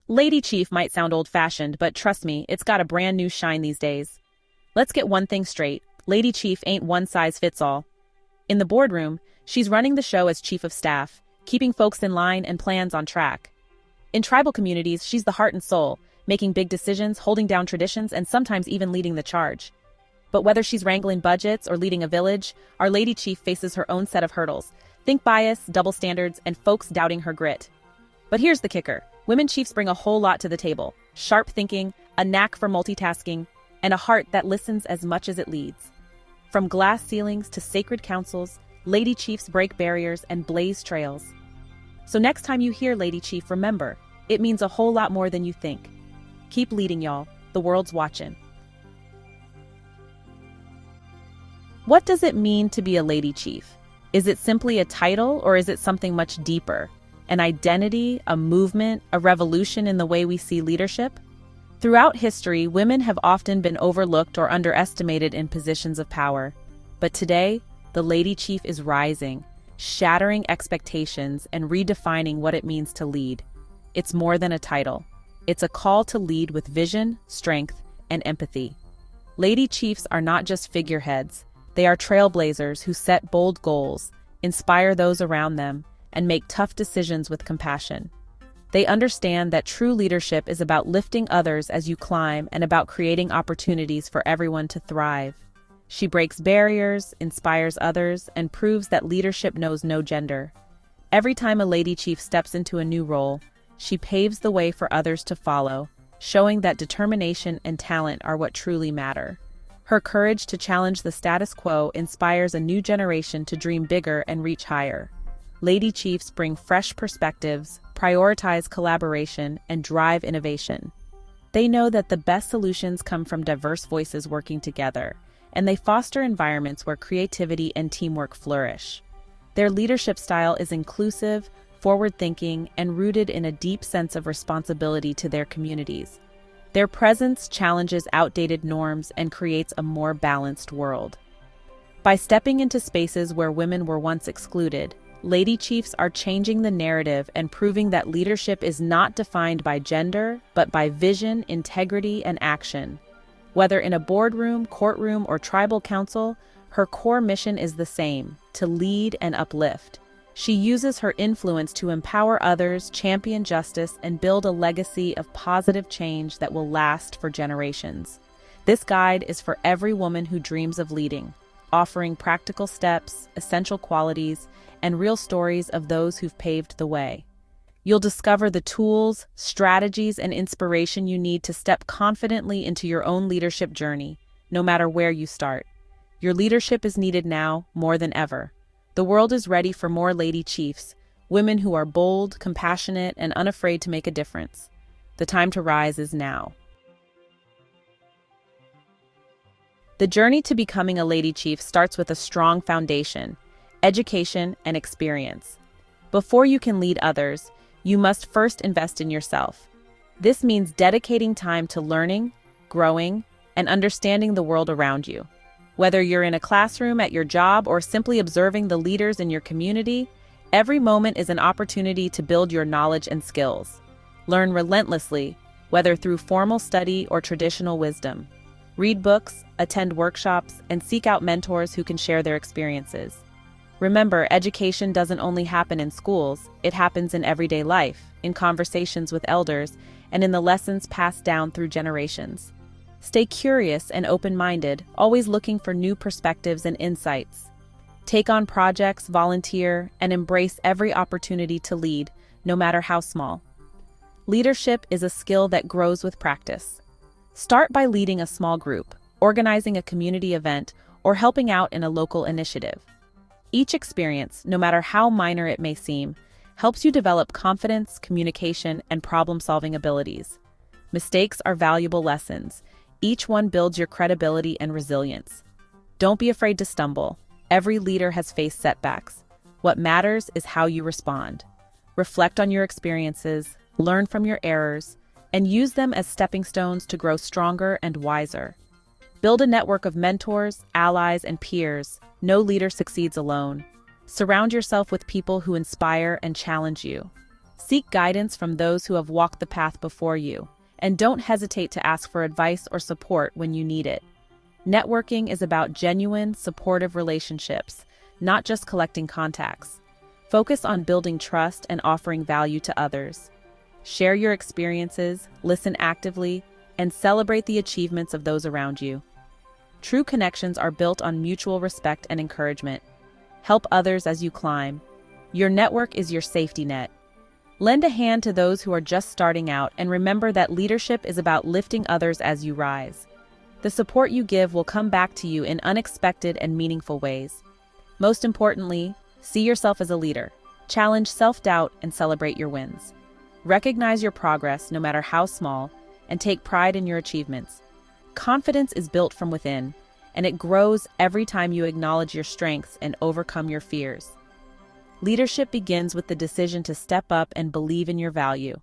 Lady Chief might sound old-fashioned, but trust me, it's got a brand new shine these days. Let's get one thing straight. Lady Chief ain't one size fits all. In the boardroom, she's running the show as chief of staff, keeping folks in line and plans on track. In tribal communities, she's the heart and soul, making big decisions, holding down traditions, and sometimes even leading the charge. But whether she's wrangling budgets or leading a village, our Lady Chief faces her own set of hurdles. Think bias, double standards, and folks doubting her grit. But here's the kicker. Women chiefs bring a whole lot to the table. Sharp thinking, a knack for multitasking, and a heart that listens as much as it leads. From glass ceilings to sacred councils, Lady Chiefs break barriers and blaze trails. So next time you hear Lady Chief, remember, it means a whole lot more than you think. Keep leading, y'all. The world's watching. What does it mean to be a Lady Chief? Is it simply a title, or is it something much deeper? An identity, a movement, a revolution in the way we see leadership? Throughout history, women have often been overlooked or underestimated in positions of power. But today, the Lady Chief is rising, shattering expectations and redefining what it means to lead. It's more than a title. It's a call to lead with vision, strength, and empathy. Lady Chiefs are not just figureheads. They are trailblazers who set bold goals, inspire those around them, and make tough decisions with compassion. They understand that true leadership is about lifting others as you climb and about creating opportunities for everyone to thrive. She breaks barriers, inspires others, and proves that leadership knows no gender. Every time a Lady Chief steps into a new role, she paves the way for others to follow, showing that determination and talent are what truly matter. Her courage to challenge the status quo inspires a new generation to dream bigger and reach higher. Lady Chiefs bring fresh perspectives, prioritize collaboration, and drive innovation. They know that the best solutions come from diverse voices working together, and they foster environments where creativity and teamwork flourish. Their leadership style is inclusive, forward-thinking, and rooted in a deep sense of responsibility to their communities. Their presence challenges outdated norms and creates a more balanced world. By stepping into spaces where women were once excluded, Lady Chiefs are changing the narrative and proving that leadership is not defined by gender, but by vision, integrity, and action. Whether in a boardroom, courtroom, or tribal council, her core mission is the same: to lead and uplift. She uses her influence to empower others, champion justice, and build a legacy of positive change that will last for generations. This guide is for every woman who dreams of leading, offering practical steps, essential qualities, and real stories of those who've paved the way. You'll discover the tools, strategies, and inspiration you need to step confidently into your own leadership journey, no matter where you start. Your leadership is needed now more than ever. The world is ready for more Lady Chiefs, women who are bold, compassionate, and unafraid to make a difference. The time to rise is now. The journey to becoming a Lady Chief starts with a strong foundation, education, and experience. Before you can lead others, you must first invest in yourself. This means dedicating time to learning, growing, and understanding the world around you. Whether you're in a classroom, at your job, or simply observing the leaders in your community, every moment is an opportunity to build your knowledge and skills. Learn relentlessly, whether through formal study or traditional wisdom. Read books, attend workshops, and seek out mentors who can share their experiences. Remember, education doesn't only happen in schools, it happens in everyday life, in conversations with elders, and in the lessons passed down through generations. Stay curious and open-minded, always looking for new perspectives and insights. Take on projects, volunteer, and embrace every opportunity to lead, no matter how small. Leadership is a skill that grows with practice. Start by leading a small group, organizing a community event, or helping out in a local initiative. Each experience, no matter how minor it may seem, helps you develop confidence, communication, and problem-solving abilities. Mistakes are valuable lessons. Each one builds your credibility and resilience. Don't be afraid to stumble. Every leader has faced setbacks. What matters is how you respond. Reflect on your experiences, learn from your errors, and use them as stepping stones to grow stronger and wiser. Build a network of mentors, allies, and peers. No leader succeeds alone. Surround yourself with people who inspire and challenge you. Seek guidance from those who have walked the path before you, and don't hesitate to ask for advice or support when you need it. Networking is about genuine, supportive relationships, not just collecting contacts. Focus on building trust and offering value to others. Share your experiences, listen actively, and celebrate the achievements of those around you. True connections are built on mutual respect and encouragement. Help others as you climb. Your network is your safety net. Lend a hand to those who are just starting out, and remember that leadership is about lifting others as you rise. The support you give will come back to you in unexpected and meaningful ways. Most importantly, see yourself as a leader. Challenge self-doubt and celebrate your wins. Recognize your progress, no matter how small, and take pride in your achievements. Confidence is built from within, and it grows every time you acknowledge your strengths and overcome your fears. Leadership begins with the decision to step up and believe in your value.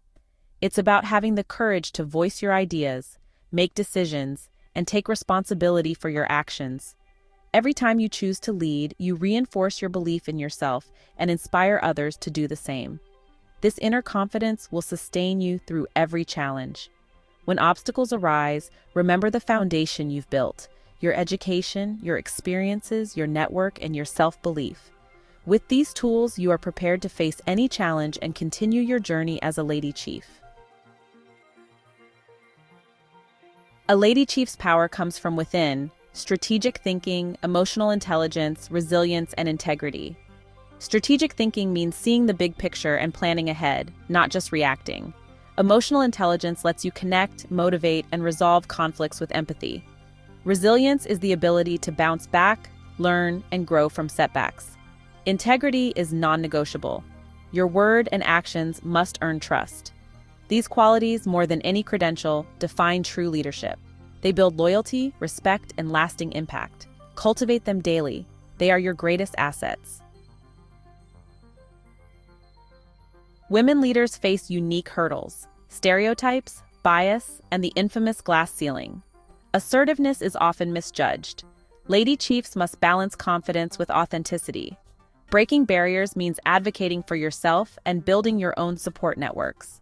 It's about having the courage to voice your ideas, make decisions, and take responsibility for your actions. Every time you choose to lead, you reinforce your belief in yourself and inspire others to do the same. This inner confidence will sustain you through every challenge. When obstacles arise, remember the foundation you've built: your education, your experiences, your network, and your self-belief. With these tools, you are prepared to face any challenge and continue your journey as a Lady Chief. A Lady Chief's power comes from within: strategic thinking, emotional intelligence, resilience, and integrity. Strategic thinking means seeing the big picture and planning ahead, not just reacting. Emotional intelligence lets you connect, motivate, and resolve conflicts with empathy. Resilience is the ability to bounce back, learn, and grow from setbacks. Integrity is non-negotiable. Your word and actions must earn trust. These qualities, more than any credential, define true leadership. They build loyalty, respect, and lasting impact. Cultivate them daily. They are your greatest assets. Women leaders face unique hurdles: stereotypes, bias, and the infamous glass ceiling. Assertiveness is often misjudged. Lady Chiefs must balance confidence with authenticity. Breaking barriers means advocating for yourself and building your own support networks.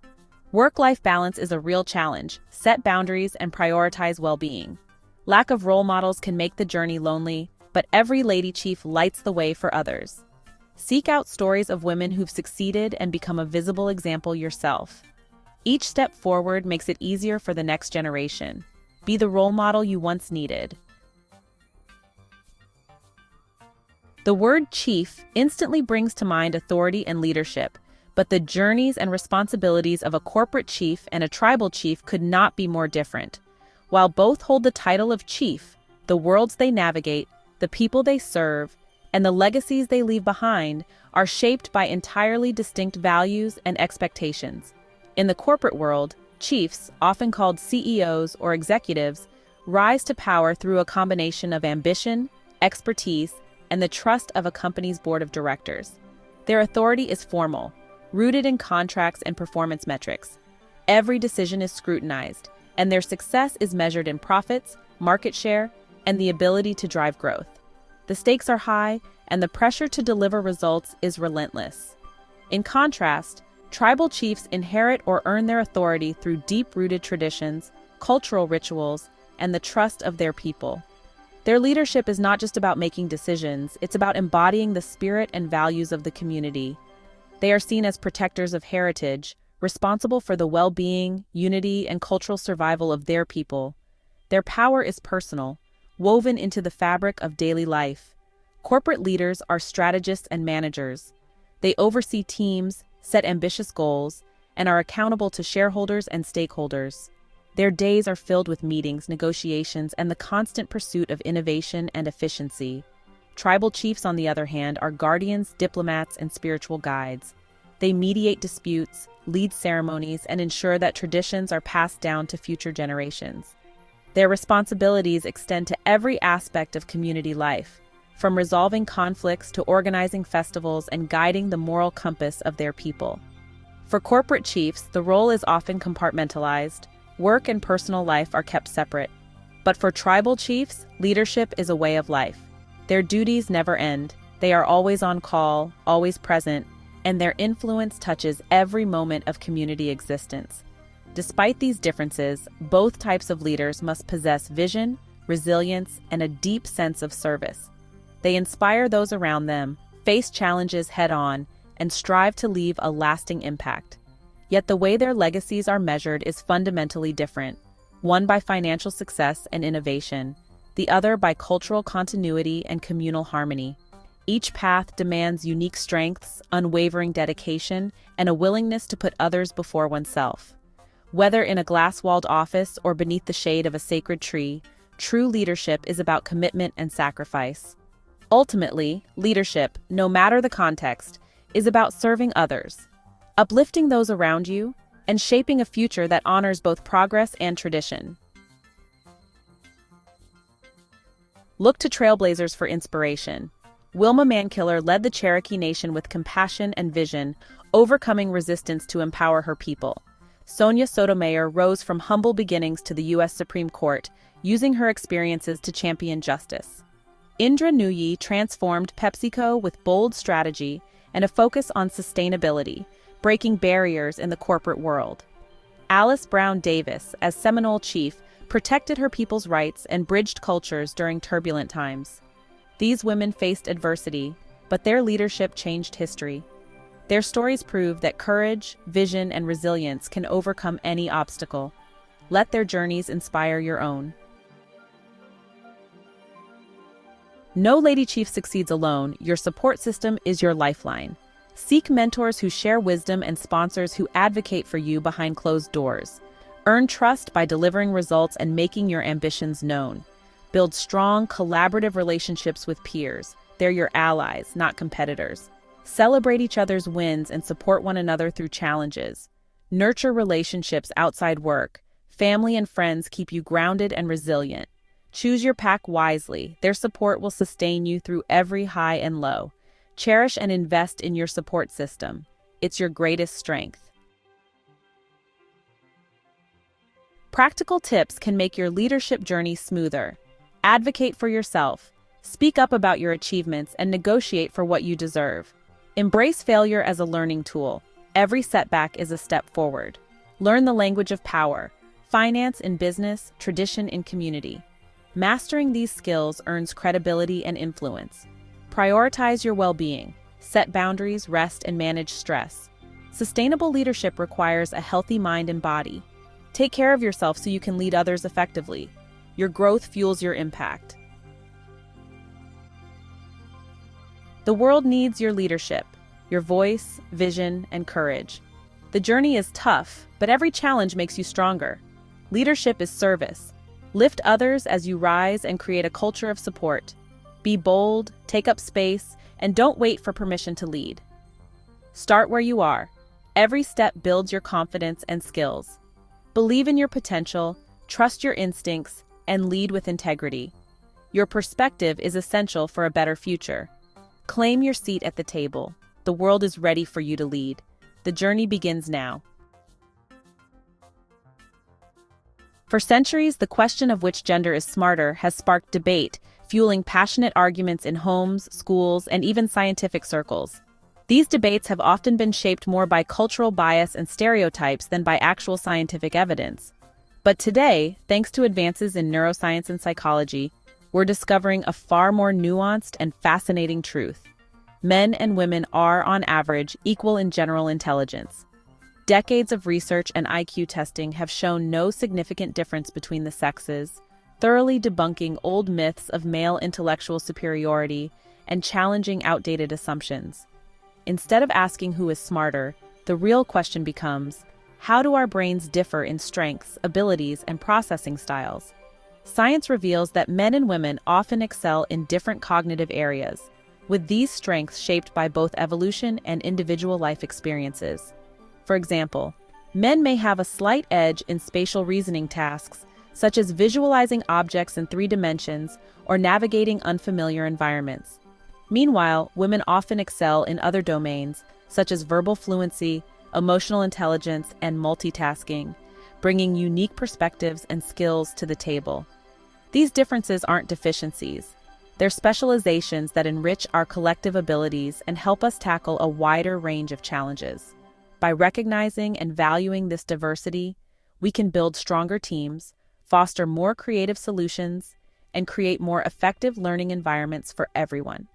Work-life balance is a real challenge. Set boundaries and prioritize well-being. Lack of role models can make the journey lonely, but every Lady Chief lights the way for others. Seek out stories of women who've succeeded and become a visible example yourself. Each step forward makes it easier for the next generation. Be the role model you once needed. The word chief instantly brings to mind authority and leadership, but the journeys and responsibilities of a corporate chief and a tribal chief could not be more different. While both hold the title of chief, the worlds they navigate, the people they serve, and the legacies they leave behind are shaped by entirely distinct values and expectations. In the corporate world, chiefs, often called CEOs or executives, rise to power through a combination of ambition, expertise, and the trust of a company's board of directors. Their authority is formal, rooted in contracts and performance metrics. Every decision is scrutinized, and their success is measured in profits, market share, and the ability to drive growth. The stakes are high, and the pressure to deliver results is relentless. In contrast, tribal chiefs inherit or earn their authority through deep-rooted traditions, cultural rituals, and the trust of their people. Their leadership is not just about making decisions, it's about embodying the spirit and values of the community. They are seen as protectors of heritage, responsible for the well-being, unity, and cultural survival of their people. Their power is personal, woven into the fabric of daily life. Corporate leaders are strategists and managers. They oversee teams, set ambitious goals, and are accountable to shareholders and stakeholders. Their days are filled with meetings, negotiations, and the constant pursuit of innovation and efficiency. Tribal chiefs, on the other hand, are guardians, diplomats, and spiritual guides. They mediate disputes, lead ceremonies, and ensure that traditions are passed down to future generations. Their responsibilities extend to every aspect of community life, from resolving conflicts to organizing festivals and guiding the moral compass of their people. For corporate chiefs, the role is often compartmentalized. Work and personal life are kept separate. But for tribal chiefs, leadership is a way of life. Their duties never end. They are always on call, always present, and their influence touches every moment of community existence. Despite these differences, both types of leaders must possess vision, resilience, and a deep sense of service. They inspire those around them, face challenges head-on, and strive to leave a lasting impact. Yet the way their legacies are measured is fundamentally different, one by financial success and innovation, the other by cultural continuity and communal harmony. Each path demands unique strengths, unwavering dedication, and a willingness to put others before oneself. Whether in a glass-walled office or beneath the shade of a sacred tree, true leadership is about commitment and sacrifice. Ultimately, leadership, no matter the context, is about serving others, uplifting those around you, and shaping a future that honors both progress and tradition. Look to trailblazers for inspiration. Wilma Mankiller led the Cherokee Nation with compassion and vision, overcoming resistance to empower her people. Sonia Sotomayor rose from humble beginnings to the U.S. Supreme Court, using her experiences to champion justice. Indra Nooyi transformed PepsiCo with bold strategy and a focus on sustainability, breaking barriers in the corporate world. Alice Brown Davis, as Seminole Chief, protected her people's rights and bridged cultures during turbulent times. These women faced adversity, but their leadership changed history. Their stories prove that courage, vision, and resilience can overcome any obstacle. Let their journeys inspire your own. No Lady Chief succeeds alone. Your support system is your lifeline. Seek mentors who share wisdom and sponsors who advocate for you behind closed doors. Earn trust by delivering results and making your ambitions known. Build strong, collaborative relationships with peers. They're your allies, not competitors. Celebrate each other's wins and support one another through challenges. Nurture relationships outside work. Family and friends keep you grounded and resilient. Choose your pack wisely. Their support will sustain you through every high and low. Cherish and invest in your support system. It's your greatest strength. Practical tips can make your leadership journey smoother. Advocate for yourself. Speak up about your achievements and negotiate for what you deserve. Embrace failure as a learning tool. Every setback is a step forward. Learn the language of power. Finance in business, tradition in community. Mastering these skills earns credibility and influence. Prioritize your well-being. Set boundaries, rest, and manage stress. Sustainable leadership requires a healthy mind and body. Take care of yourself so you can lead others effectively. Your growth fuels your impact. The world needs your leadership, your voice, vision, and courage. The journey is tough, but every challenge makes you stronger. Leadership is service. Lift others as you rise and create a culture of support. Be bold, take up space, and don't wait for permission to lead. Start where you are. Every step builds your confidence and skills. Believe in your potential, trust your instincts, and lead with integrity. Your perspective is essential for a better future. Claim your seat at the table. The world is ready for you to lead. The journey begins now. For centuries, the question of which gender is smarter has sparked debate, fueling passionate arguments in homes, schools, and even scientific circles. These debates have often been shaped more by cultural bias and stereotypes than by actual scientific evidence. But today, thanks to advances in neuroscience and psychology, we're discovering a far more nuanced and fascinating truth. Men and women are, on average, equal in general intelligence. Decades of research and IQ testing have shown no significant difference between the sexes, thoroughly debunking old myths of male intellectual superiority and challenging outdated assumptions. Instead of asking who is smarter, the real question becomes, how do our brains differ in strengths, abilities, and processing styles? Science reveals that men and women often excel in different cognitive areas, with these strengths shaped by both evolution and individual life experiences. For example, men may have a slight edge in spatial reasoning tasks, such as visualizing objects in 3 dimensions or navigating unfamiliar environments. Meanwhile, women often excel in other domains, such as verbal fluency, emotional intelligence, and multitasking, bringing unique perspectives and skills to the table. These differences aren't deficiencies. They're specializations that enrich our collective abilities and help us tackle a wider range of challenges. By recognizing and valuing this diversity, we can build stronger teams, foster more creative solutions, and create more effective learning environments for everyone.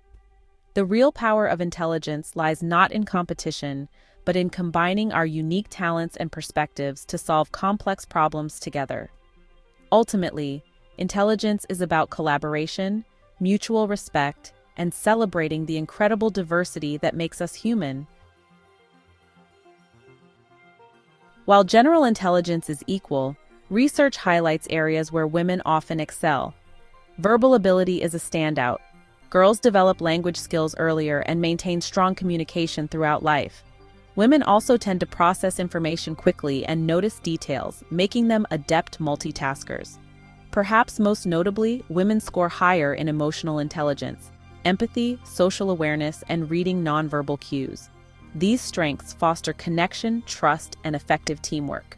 The real power of intelligence lies not in competition, but in combining our unique talents and perspectives to solve complex problems together. Ultimately, intelligence is about collaboration, mutual respect, and celebrating the incredible diversity that makes us human. While general intelligence is equal, research highlights areas where women often excel. Verbal ability is a standout. Girls develop language skills earlier and maintain strong communication throughout life. Women also tend to process information quickly and notice details, making them adept multitaskers. Perhaps most notably, women score higher in emotional intelligence, empathy, social awareness, and reading nonverbal cues. These strengths foster connection, trust, and effective teamwork.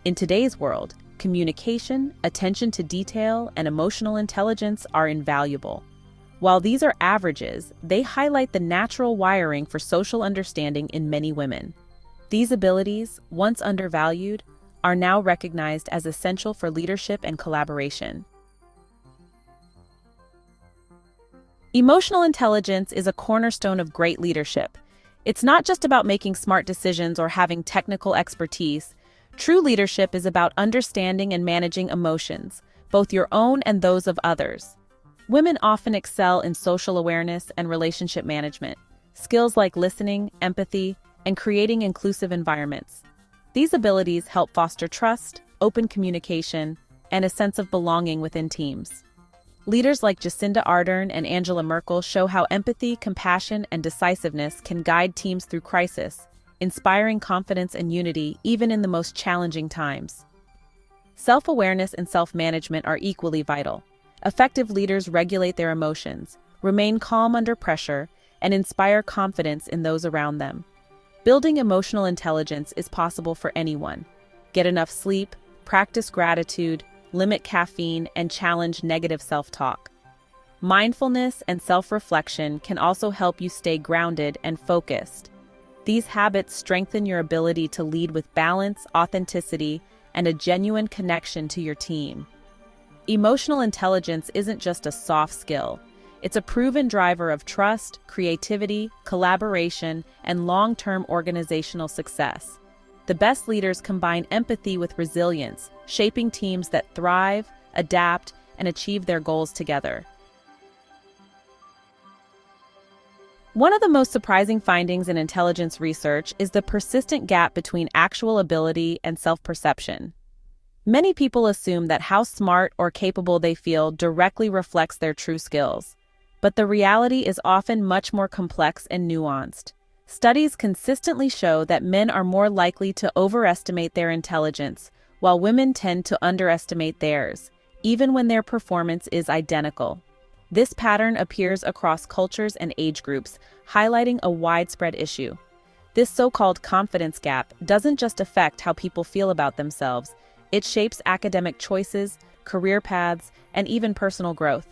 In today's world, communication, attention to detail, and emotional intelligence are invaluable. While these are averages, they highlight the natural wiring for social understanding in many women. These abilities, once undervalued, are now recognized as essential for leadership and collaboration. Emotional intelligence is a cornerstone of great leadership. It's not just about making smart decisions or having technical expertise. True leadership is about understanding and managing emotions, both your own and those of others. Women often excel in social awareness and relationship management, skills like listening, empathy, and creating inclusive environments. These abilities help foster trust, open communication, and a sense of belonging within teams. Leaders like Jacinda Ardern and Angela Merkel show how empathy, compassion, and decisiveness can guide teams through crisis, inspiring confidence and unity even in the most challenging times. Self-awareness and self-management are equally vital. Effective leaders regulate their emotions, remain calm under pressure, and inspire confidence in those around them. Building emotional intelligence is possible for anyone. Get enough sleep, practice gratitude, limit caffeine, and challenge negative self-talk. Mindfulness and self-reflection can also help you stay grounded and focused. These habits strengthen your ability to lead with balance, authenticity, and a genuine connection to your team. Emotional intelligence isn't just a soft skill. It's a proven driver of trust, creativity, collaboration, and long-term organizational success. The best leaders combine empathy with resilience, shaping teams that thrive, adapt, and achieve their goals together. One of the most surprising findings in intelligence research is the persistent gap between actual ability and self-perception. Many people assume that how smart or capable they feel directly reflects their true skills, but the reality is often much more complex and nuanced. Studies consistently show that men are more likely to overestimate their intelligence, while women tend to underestimate theirs, even when their performance is identical. This pattern appears across cultures and age groups, highlighting a widespread issue. This so-called confidence gap doesn't just affect how people feel about themselves. It shapes academic choices, career paths, and even personal growth.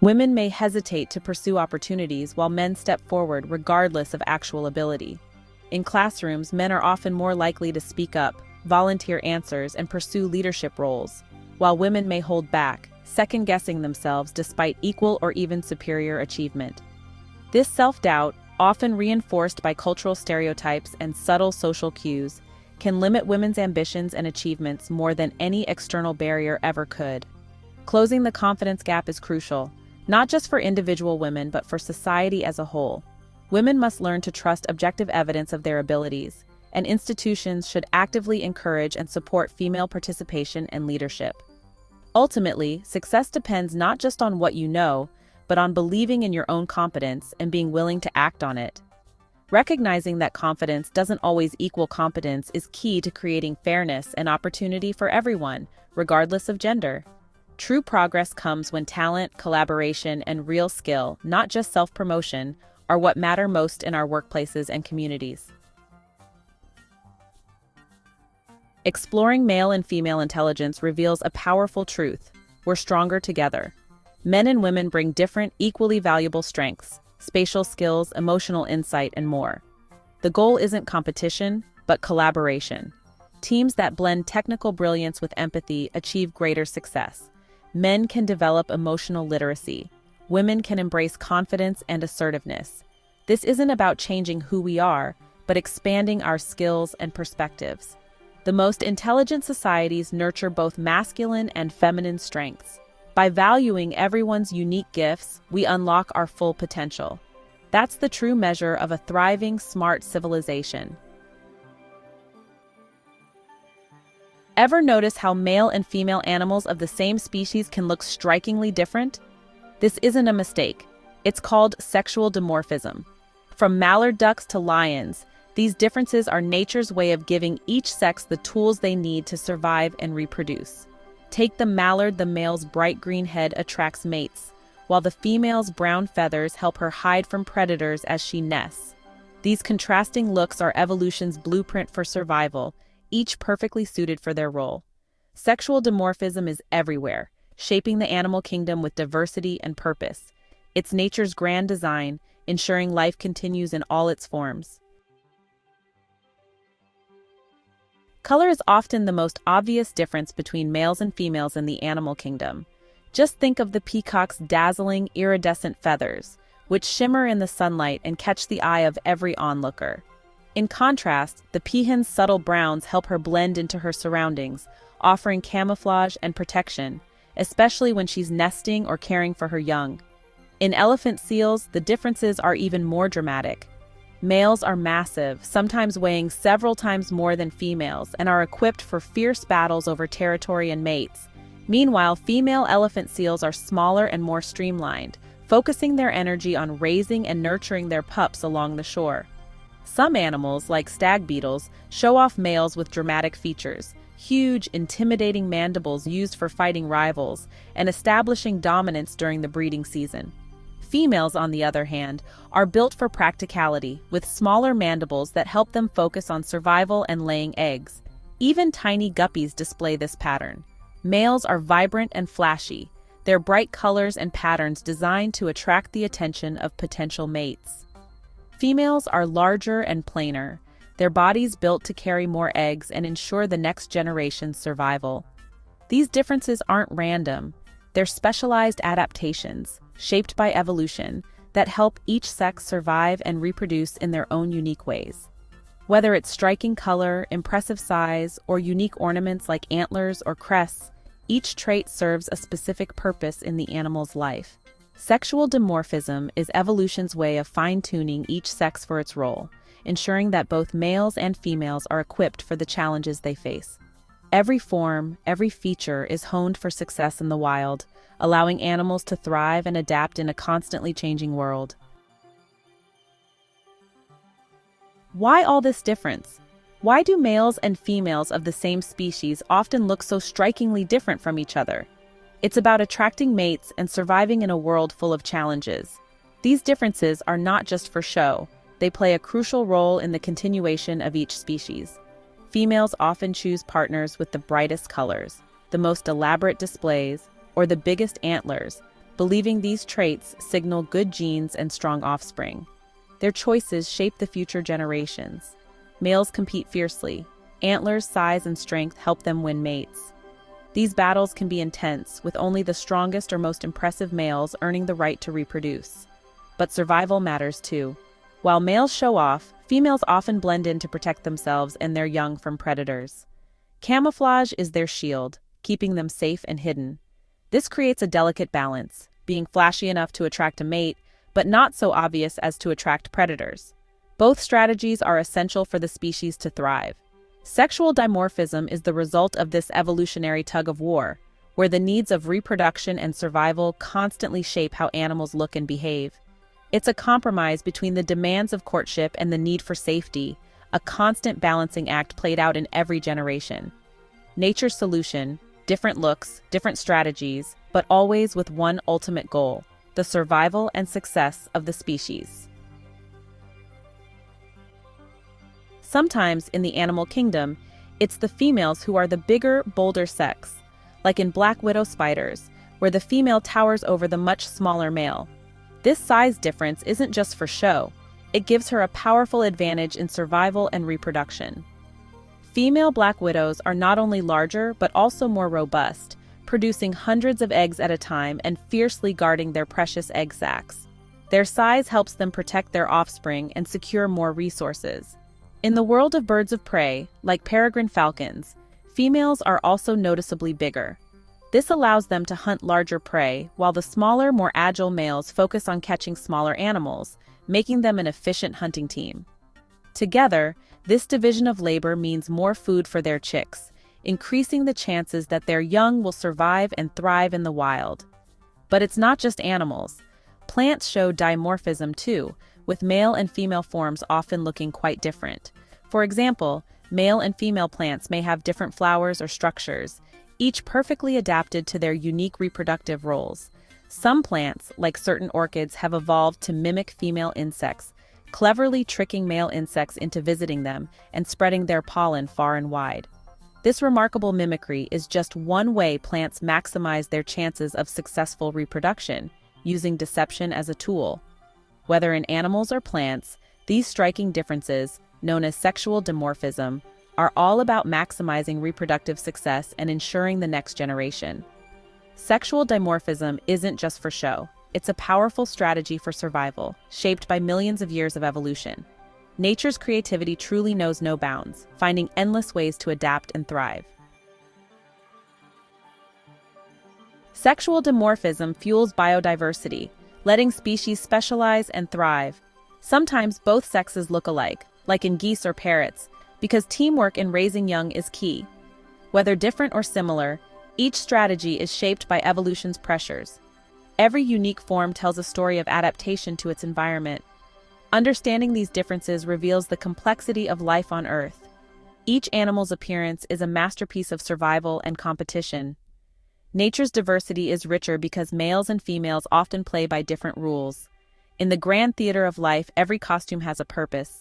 Women may hesitate to pursue opportunities while men step forward regardless of actual ability. In classrooms, men are often more likely to speak up, volunteer answers, and pursue leadership roles, while women may hold back, second-guessing themselves despite equal or even superior achievement. This self-doubt, often reinforced by cultural stereotypes and subtle social cues, can limit women's ambitions and achievements more than any external barrier ever could. Closing the confidence gap is crucial, not just for individual women but for society as a whole. Women must learn to trust objective evidence of their abilities, and institutions should actively encourage and support female participation and leadership. Ultimately, success depends not just on what you know, but on believing in your own competence and being willing to act on it. Recognizing that confidence doesn't always equal competence is key to creating fairness and opportunity for everyone, regardless of gender. True progress comes when talent, collaboration, and real skill, not just self-promotion, are what matter most in our workplaces and communities. Exploring male and female intelligence reveals a powerful truth: we're stronger together. Men and women bring different, equally valuable strengths, spatial skills, emotional insight, and more. The goal isn't competition, but collaboration. Teams that blend technical brilliance with empathy achieve greater success. Men can develop emotional literacy. Women can embrace confidence and assertiveness. This isn't about changing who we are, but expanding our skills and perspectives. The most intelligent societies nurture both masculine and feminine strengths. By valuing everyone's unique gifts, we unlock our full potential. That's the true measure of a thriving, smart civilization. Ever notice how male and female animals of the same species can look strikingly different? This isn't a mistake. It's called sexual dimorphism. From mallard ducks to lions, these differences are nature's way of giving each sex the tools they need to survive and reproduce. Take the mallard, the male's bright green head attracts mates, while the female's brown feathers help her hide from predators as she nests. These contrasting looks are evolution's blueprint for survival, each perfectly suited for their role. Sexual dimorphism is everywhere, shaping the animal kingdom with diversity and purpose. It's nature's grand design, ensuring life continues in all its forms. Color is often the most obvious difference between males and females in the animal kingdom. Just think of the peacock's dazzling, iridescent feathers, which shimmer in the sunlight and catch the eye of every onlooker. In contrast, the peahen's subtle browns help her blend into her surroundings, offering camouflage and protection, especially when she's nesting or caring for her young. In elephant seals, the differences are even more dramatic. Males are massive, sometimes weighing several times more than females, and are equipped for fierce battles over territory and mates. Meanwhile, female elephant seals are smaller and more streamlined, focusing their energy on raising and nurturing their pups along the shore. Some animals, like stag beetles, show off males with dramatic features, huge, intimidating mandibles used for fighting rivals and establishing dominance during the breeding season. Females, on the other hand, are built for practicality, with smaller mandibles that help them focus on survival and laying eggs. Even tiny guppies display this pattern. Males are vibrant and flashy, their bright colors and patterns designed to attract the attention of potential mates. Females are larger and plainer, their bodies built to carry more eggs and ensure the next generation's survival. These differences aren't random, they're specialized adaptations, shaped by evolution, that help each sex survive and reproduce in their own unique ways. Whether it's striking color, impressive size, or unique ornaments like antlers or crests, each trait serves a specific purpose in the animal's life. Sexual dimorphism is evolution's way of fine-tuning each sex for its role, ensuring that both males and females are equipped for the challenges they face. Every form, every feature is honed for success in the wild, allowing animals to thrive and adapt in a constantly changing world. Why all this difference? Why do males and females of the same species often look so strikingly different from each other? It's about attracting mates and surviving in a world full of challenges. These differences are not just for show, they play a crucial role in the continuation of each species. Females often choose partners with the brightest colors, the most elaborate displays, or the biggest antlers, believing these traits signal good genes and strong offspring. Their choices shape the future generations. Males compete fiercely. Antlers, size, and strength help them win mates. These battles can be intense, with only the strongest or most impressive males earning the right to reproduce. But survival matters too. While males show off, females often blend in to protect themselves and their young from predators. Camouflage is their shield, keeping them safe and hidden. This creates a delicate balance, being flashy enough to attract a mate, but not so obvious as to attract predators. Both strategies are essential for the species to thrive. Sexual dimorphism is the result of this evolutionary tug-of-war, where the needs of reproduction and survival constantly shape how animals look and behave. It's a compromise between the demands of courtship and the need for safety, a constant balancing act played out in every generation. Nature's solution: different looks, different strategies, but always with one ultimate goal: the survival and success of the species. Sometimes in the animal kingdom, it's the females who are the bigger, bolder sex, like in black widow spiders, where the female towers over the much smaller male. This size difference isn't just for show, it gives her a powerful advantage in survival and reproduction. Female black widows are not only larger but also more robust, producing hundreds of eggs at a time and fiercely guarding their precious egg sacs. Their size helps them protect their offspring and secure more resources. In the world of birds of prey, like peregrine falcons, females are also noticeably bigger. This allows them to hunt larger prey, while the smaller, more agile males focus on catching smaller animals, making them an efficient hunting team. Together, this division of labor means more food for their chicks, increasing the chances that their young will survive and thrive in the wild. But it's not just animals. Plants show dimorphism too, with male and female forms often looking quite different. For example, male and female plants may have different flowers or structures, each perfectly adapted to their unique reproductive roles. Some plants, like certain orchids, have evolved to mimic female insects, cleverly tricking male insects into visiting them and spreading their pollen far and wide. This remarkable mimicry is just one way plants maximize their chances of successful reproduction, using deception as a tool. Whether in animals or plants, these striking differences, known as sexual dimorphism, are all about maximizing reproductive success and ensuring the next generation. Sexual dimorphism isn't just for show. It's a powerful strategy for survival, shaped by millions of years of evolution. Nature's creativity truly knows no bounds, finding endless ways to adapt and thrive. Sexual dimorphism fuels biodiversity, letting species specialize and thrive. Sometimes both sexes look alike, like in geese or parrots, because teamwork in raising young is key. Whether different or similar, each strategy is shaped by evolution's pressures. Every unique form tells a story of adaptation to its environment. Understanding these differences reveals the complexity of life on Earth. Each animal's appearance is a masterpiece of survival and competition. Nature's diversity is richer because males and females often play by different rules. In the grand theater of life, every costume has a purpose,